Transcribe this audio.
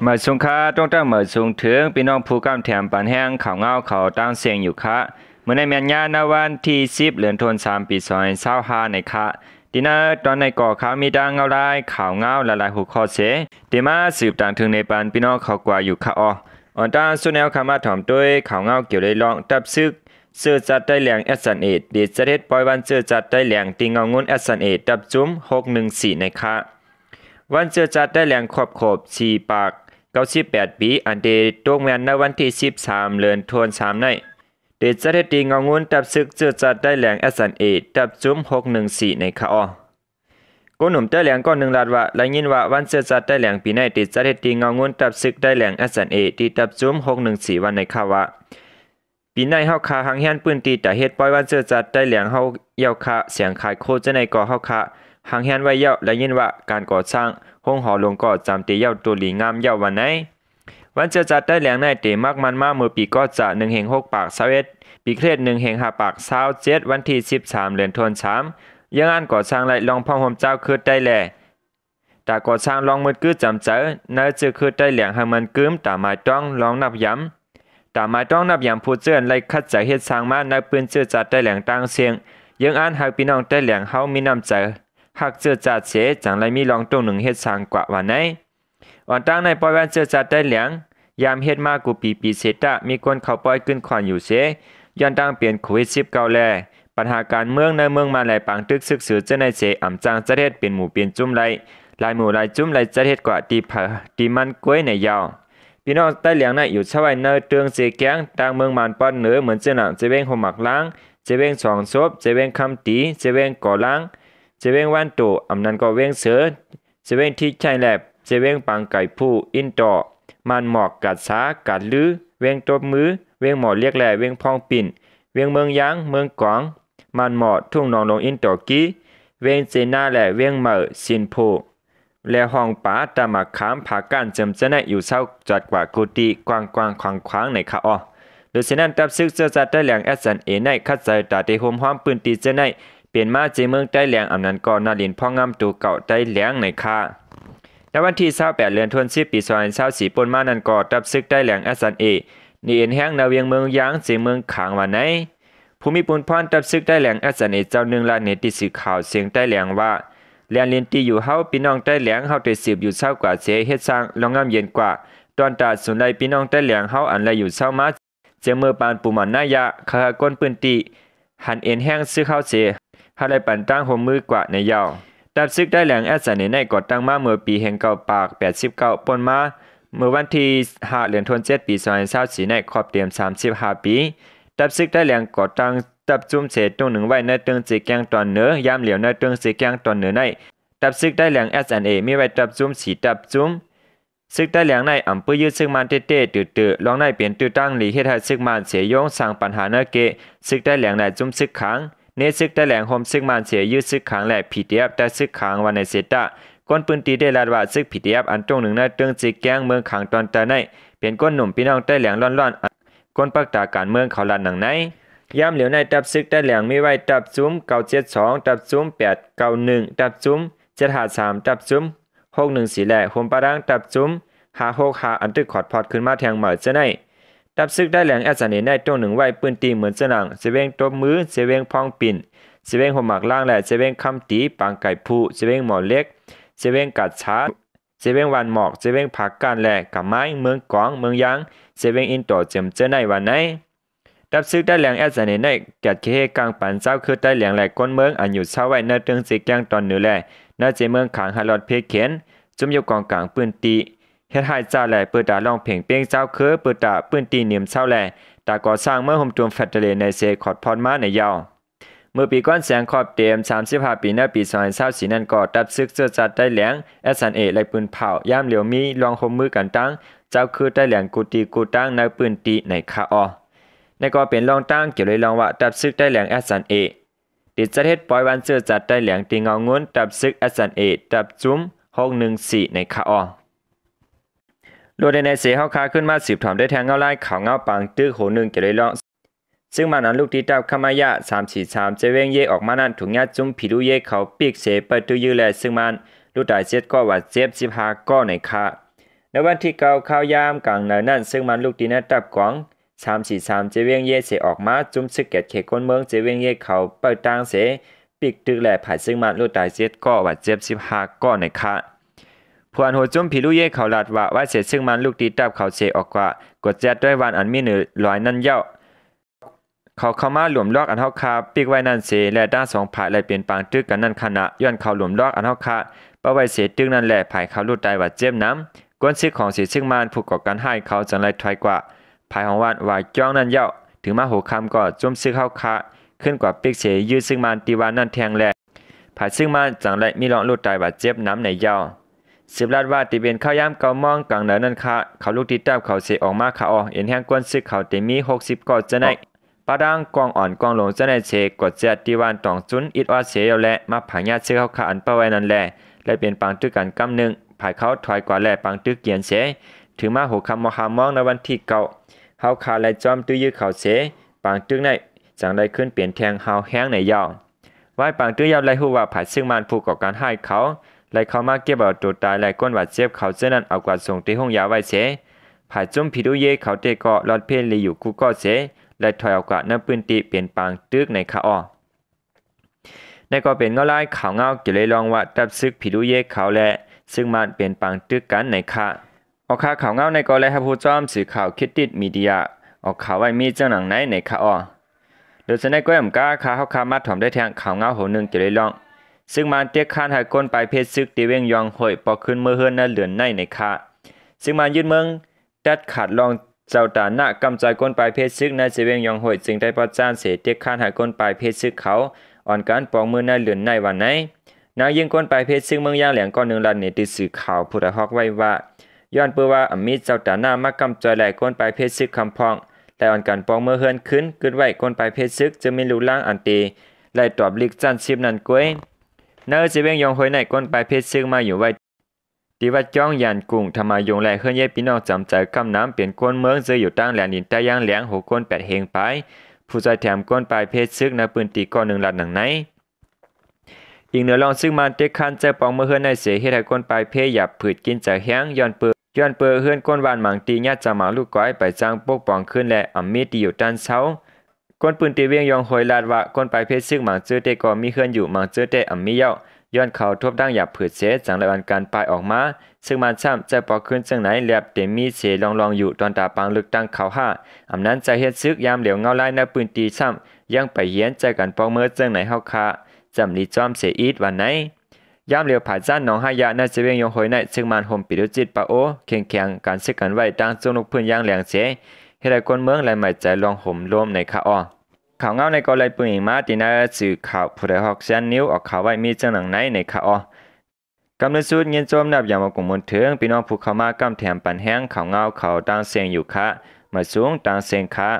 เหมือสุงค้าต้องตั้งเหมือสุงถึงพี่น้องผู้กำแถมปันแห้งข่าวเงาเขาตั้งเสียงอยู่ค่ะเมื่อในเมียนญาณวันที่10 เดือนธันวาคมปี2025ในค่ะดินาตอนในก่อข่าวมีดังเงาลายข่าวเงาหลายๆหัวข้อเสดีมาสืบต่างถึงในปันพี่น้องเขากว่าอยู่ค่ะอ่อนตาสุนแนวคำมาถ่อมด้วยข่าวเงาเกี่ยวได้ลองตับซึกเสื้อจัดได้แหลง S&A ดีเสด็จปล่อยวันเสื้อจัดได้แหลงติงเงางุน S&A ตับจุ้ม614ในค่ะวันเสื้อจัดได้แหลงขอบ4 ปาก98 ปีอันเดตกแมนในวันที่13 เดือนธันวาคมในเดจะได้ติงเงางุนตับซึกเสื้อจัดได้แหลง S&A ตับจุ้ม614ในค่ะกูหนุ่มได้แหลงก็1 ลาดว่าและยินว่าวันเสื้อจัดได้แหลงปีในติดจะได้ติงเงางุนตับซึกได้แหลง S&A ที่ตับจุ้ม614วันในค่ะว่าปีในเฮาคาหังเฮียนปืนตีแต่เฮ็ดปล่อยวันเสื้อจัดได้แหลงเฮาเยาคาเสียงขายโคจะในก่อเฮาคาหังเฮียนไว้เยาและยินว่าการก่อสร้างห้องหอลงก่อจำตีเยาตัวหลีงามเยาวันไหนวันเสื้อจัดได้แหลงในเตมักมันมาเมื่อปีก็จะ1/6 ปาก21ปีเครด1/5 ปาก27วันที่13 เดือนธันวาคมยังอันก่อสร้างไล่ลองพ่อห่มเจ้าคือได้แลแต่ก่อสร้างลองมืดคือจำเจอเนื้อจือคือได้แหลงให้มันกึ้มตาหมายต้องลองนับย้ำตาหมายต้องนับย้ำผู้เจือนไล่คัดใจเฮ็ดสร้างมาในปืนเสื้อจัดได้แหลงต่างเสียงยังอันหากพี่น้องได้แหลงเฮามีน้ำใจหากเสื้อจัดเสจังไรมีลองตรงหนึ่งเฮ็ดสร้างกว่าวันไหนอ่อนตั้งในปอยวันเสื้อจัดได้แหลงยามเฮ็ดมากูปีเสตะมีคนเข้าปล่อยขึ้นขวานอยู่เสย้อนตั้งเปลี่ยนโควิด19แลปัญหาการเมืองในเมืองมาหลายปังตึกซึกสือจะในเสอ่ำจางจะเฮ็ดเป็นหมู่เปลี่ยนจุ่มไรหลายหมู่หลายจุ่มไรจะเฮ็ดกว่าตีมันกล้วยในยาวพี่น้องใต้เหลียงในอยู่ชาวไร่เนอเตืองเสแกงต่างเมืองมันป้อนเหนือเหมือนเจ้าหนังเจเวงหมักล้างเจเวงสองศพเจเวงคำตีเจเวงก่อล้างเจเวงวันโตอำนันก็เวงเสือเจเวงที่ใช่แลบเจเวงปังไก่ผู้อินต่อมันหมอกกัดสากัดลือเวงตบมือเวงหมอเรียกแหล่เวงพองปิ่นเวงเมืองยางเมืองกวางมันหมอทุ่งนองลงอินต่อกี้เวงเจน่าแหล่เวงเหมอสินโพและห้องป่าตามาขามผาก้านจำจะได้อยู่เศร้าจัดกว่ากุฏิกว้างขวางในค่ะโดยฉะนั้นตับซึกเสื้อจัดได้แหลง S&A ในคัดใจตาเตโฮมห้อมปืนตีจะได้เปลี่ยนมาเจเมืองใต้แหลงอำนั้นก่อนนาลินพ่องามตัวเก่าใต้แหลงในค่ะในวันที่28 เดือนธันวาคมปี2024ปนมานั้นก่อตับซึกใต้แหลง S&A นี่เอ็นแห้งนาเวียงเมืองยางเจเมืองขางวันไหนภูมิปุนพรตับซึกใต้แหลง S&A เจ้า1 ล้านเนติสื่อข่าวเสียงใต้แหลงว่าเลียนลินตีอยู่เฮาพี่น้องใต้แหลงเฮาได้สืบอยู่เศร้ากว่าเสเฮ็ดสร้างลองงามเย็นกว่าตอนตาสุนไลพี่น้องใต้แหลงเฮาอันไรอยู่เศร้ามาเจเมื่อปานปูมันนายะคาก้นปืนตีหันเอ็นแห้งซื้อข้าวเสหาได้ปันตั้งหัวมือกว่าในยาวตับซึกได้แหลงแอสสันในก่อตั้งมาเมื่อปีแห่ง9 ปาก89ปนมาเมื่อวันที่5 เดือนธันวาคมปี2024ในครอบเตรียม35 ปีตับซึกได้แหลงก่อตั้งตับจุ้มเศษตรงหนึ่งไว้ในเติงเจแกงตอนเหนือยามเหลียวในเติงเจแกงตอนเหนือในตับซึกได้แหลง S&A มีไว้ตับจุ้มสีตับจุ้มซึกได้แหลงในอำเภอยืดซึกมันเต้ๆตื่ๆลองในเปลี่ยนตื้อตั้งหลีเฮ็ดให้ซึกมันเสียยงสร้างปัญหาเนเกซึกได้แหลงในจุ้มซึกขังเนซึกได้แหลงโฮมซึกมันเสียยืดซึกขังและ PDF แต่ซึกขังวันในเสตะก้นปืนตีได้ลาดว่าซึก PDF อันตรงหนึ่งในเติงเจแกงเมืองขังตอนตาในเป็นก้นหนุ่มพี่น้องใต้แหลงร้อนๆก้นปักตาการเมืองเขาลันหนังในยามเหลียวในตับซึกได้แหลงมีไว้ตับจุ้ม972ตับจุ้ม891ตับจุ้ม753ตับจุ้ม614แหล่โฮมปารังตับจุ้ม565อันตึกขอดพอดขึ้นมาแทงเหมือจะในตับซึกได้แหลงแอสเนในตรงหนึ่งไว้ปืนตีเหมือนจะหนังเสเวงตบมือเสเวงพองปิ่นเสเวงหัวหมากล่างและเสเวงคำตีปางไก่ผู้เสเวงหมอเล็กเสเวงกัดช้าเสเวงวันหมอกเสเวงผักการแหล่กับไม้เมืองกองเมืองยางเสเวงอินโตเจมเจในวันไหนตับซึกได้แหลงแอสเนในจัดเคกลางปันเจ้าคือได้แหลงแหลกก้นเมืองอันอยู่เช้าไว้ในเติงเจแกงตอนเหนือแหล่ในเจเมืองขางฮาลอดเพเขียนจุ่มอยู่กองกลางปืนตีเฮ็ดให้เจ้าแหล่เปิดตาลองเพ่งเป้งเจ้าคือเปิดตาปืนตีเหนียมเช้าแหล่ตาก่อสร้างเมื่อห่มจวมแฟตเตเลในเซขอดพรมาในยาวเมื่อปีก้อนแสงขอบเต็ม35 ปีในปี2024นั้นก็ตับซึกเสื้อจัดได้แหลง S&A และปืนเผายามเหลียวมีลองห่มมือกันตั้งเจ้าคือได้แหลงกูตีกูตั้งในปืนตีในคาในก็เป็นรองตั้งเกี่ยวเลยลองว่าตับซึกได้แหลง S&A ติดจะเฮ็ดปล่อยวันเสื้อจัดได้แหลงติงเงางุ้นตับซึก S&A ตับจุ้ม614ในคาโลดในเสียเฮาคาขึ้นมาสืบถอมได้แทงเงาไล่ข่าวเงาปังตื้อโหนึงเกี่ยวเลยลองซึ่งมันนั้นลูกที่ตับขมายะ343เจเวงเยออกมานั้นถุงยาจุ้มผิดูเยเขาปีกเสเปิดตู้ยื้อแลซึ่งมันลูกตายเจ็ดก็ว่าเจ็บ15ก็ในคา ในวันที่เก่าข่าวยามกลางนั้นซึ่งมันลูกดีนะตับกวาง343เจเวียงเย่เสออกมาจุ่มซึกแกดเขคนเมืองเจเวียงเย่เขาเปิดตางเสปิกตึกแหล่ผายซึ่งมันลูกตาย7ก็ว่าเจ็บ15ก็ในค่ะพวนหัวจุ่มผีลูกเย่เขาลาดว่าเสซึ่งมันลูกดีตับเขาเสออกกว่ากดแจ๊ดด้วยวันอันมี100นั่นเย้าเขาเข้ามาหลวมลอกอันเฮาคาปิกไว้นั่นเสและด้าน2ผายเลยเป็นปางตึกกันนั่นขณะย้อนเขาหลวมลอกอันเฮาคาเป้าไว้เสตึกนั่นแหละผายเขาลูกตายว่าเจ็บน้ำกวนซึกของเสซึ่งมันผู้ก่อการให้เขาจังไรถอยกว่าภายของวันว่าจ้องนั่นเย้าถึงมาหัวคำก็จุ่มซึกเข้าคาขึ้นกว่าปิกเสยืดซึ่งมันตีวานั่นแทงแหละภายซึ่งมันจังไรมีรองลูกตายว่าเจ็บน้ำในเย้าสืบลาดว่าตีเป็นข้าวยามเกามองกลางเหนือนั่นค่ะเขาลูกติดตามเขาเสออกมาขาออกเห็นแห้งกวนซึกเขาเตมี60ก่อจะได้ปาดังกองอ่อนกองลงจะได้เสกดเจ็ดตีวันตองจุนอิดว่าเสียและมาผายาซึกเขาขาอันเป้าไว้นั่นแหละและเป็นปังตึกกันกำหนึ่งภายเขาถอยกว่าแหล่ปังตึกเกียนเสถึงมาหัวคำมองในวันที่เก่าเฮาขาและจอมตื้อยื้อเขาเสปังตึกในจังได้ขึ้นเปลี่ยนแทงเฮาแห้งในยาวไว้ปังตื้อยาวไรหูว่าผายซึ่งมันผูกก่อการให้เขาไล่เข้ามาเก็บเอาตัวตายไล่ก้นบาดเจ็บเขาเจ้านั้นเอากวาดส่งที่ห้องยาไว้เสผายจุ่มผิดเย่เขาเตะเกาะลอดเพลลีอยู่กูก็เสและถอยเอากวาดน้ำปืนตีเปลี่ยนปังตึกในขาอ้อในก็เป็นเงาไล่ข่าวเงาเกี่ยวเลยลองว่าตับซึกผิดเย่เขาและซึ่งมันเป็นปังตึกกันในขาออกข่าวเงาในก็เลยให้ผู้จอมสื่อข่าวคิดติดมีเดียออกข่าวไว้มีเจ้าหนังไหนในขาอ้อโดยจะได้ก็ยำก้าขาเขาขามาถ่อมได้แทงข่าวเงาหัวหนึ่งเกี่ยวเลยลองซึ่งมันเตียกคานหายก้นไปเพชรซึกตีเวงยองหอยปอขึ้นเมื่อเฮือนน่าเหลือนในค่ะซึ่งมันยืดเมืองดัดขาดลองเจ้าตาหน้ากำจายก้นไปเพชรซึกในเจเวงยองหอยจึงได้ประจานเสียเตียกคานหายก้นไปเพชรซึกเขาอ่อนการปองมือน่าเหลือนในวันไหนนางยิงก้นไปเพชรซึกเมืองย่างแหลงก้อนหนึ่งลันเนติสื่อข่าวผู้ใดฮอกไว้ว่าย้อนเปื่อว่าอมิตรเจ้าตาหน้ามากำจายแหลกก้นไปเพชรซึกคำพองแต่อ่อนการปองมือเฮือนขึ้นกึดไว้ก้นไปเพชรซึกจะมีรูล่างอันตีไล่ตอบลิกจันชิบนันก้วยเนื้อจีเวงยองหอยในก้นไปเพชรซึ่งมาอยู่ไว้ตีวัดจ้องยันกุ้งทำมายงแหล่เคลื่อนย้ายพี่น้องจำใจกำน้ำเปลี่ยนก้นเมืองจะอยู่ตั้งแหลนดินใต้ย่างแหลงหัวก้น8เฮงไปผู้ใจแถมก้นไปเพชรซึ่งในปืนตีก้อน1ลัดหนังไหนอีกเหนือลองซึ่งมันเต็กคันเจอปองเมื่อเฮือนในเสียให้ได้ก้นไปเพหยับผืดกินจากแห้งย้อนเปือเฮือนก้นวานหมังตีญาติจะหมาลูกก้อยไปจ้างปกป้องขึ้นและอัมมีตีอยู่ด้านเช้าก้นปืนตีเวียงยองหอยลาดว่าก้นไปเพชรซึ่งหมังเจอเตก็มีเฮือนอยู่หมังเจอเตอัมมีเย้าย้อนเขาทบดังหยับผืดเสจังไรวันการปลายออกมาซึ่งมันซ้ำจะปอกขึ้นจังไหนแลบเต็มมีเสลองอยู่ตอนตาปังลึกตั้งเขา5อำนั้นจะเฮ็ดซึกยามเหลียวเงาไล่ในปืนตีซ้ำยังไปเยียนใจกันปองเมื่อจังไหนเฮาคาจำลีจอมเสอีดวันไหนยามเหลียวผาจ้านหนองหายาในเจเวียงยงหอยในซึ่งมันห่มปิดจิตปะโอแข็งการซึกกันไว้ตั้งจงนกพื้นย่างแหลงเสเฮ็ดให้คนเมืองไหลใหม่ใจลองห่มลมในคาอ้อข่าวเงาในก็เลยปืนมาตีนาสื่อข่าวผู้ใดฮอกแซนนิ้วออกข่าวไว้มีจังหนังไหนในคาอ้อกำลังสูดเงินโจมนับอย่างว่ากลุ่มมวลถึงพี่น้องผู้เข้ามากำแถมปันแห้งข่าวเงาเขาตั้งเสียงอยู่ค่ะมาสูงตั้งเสียงค่ะ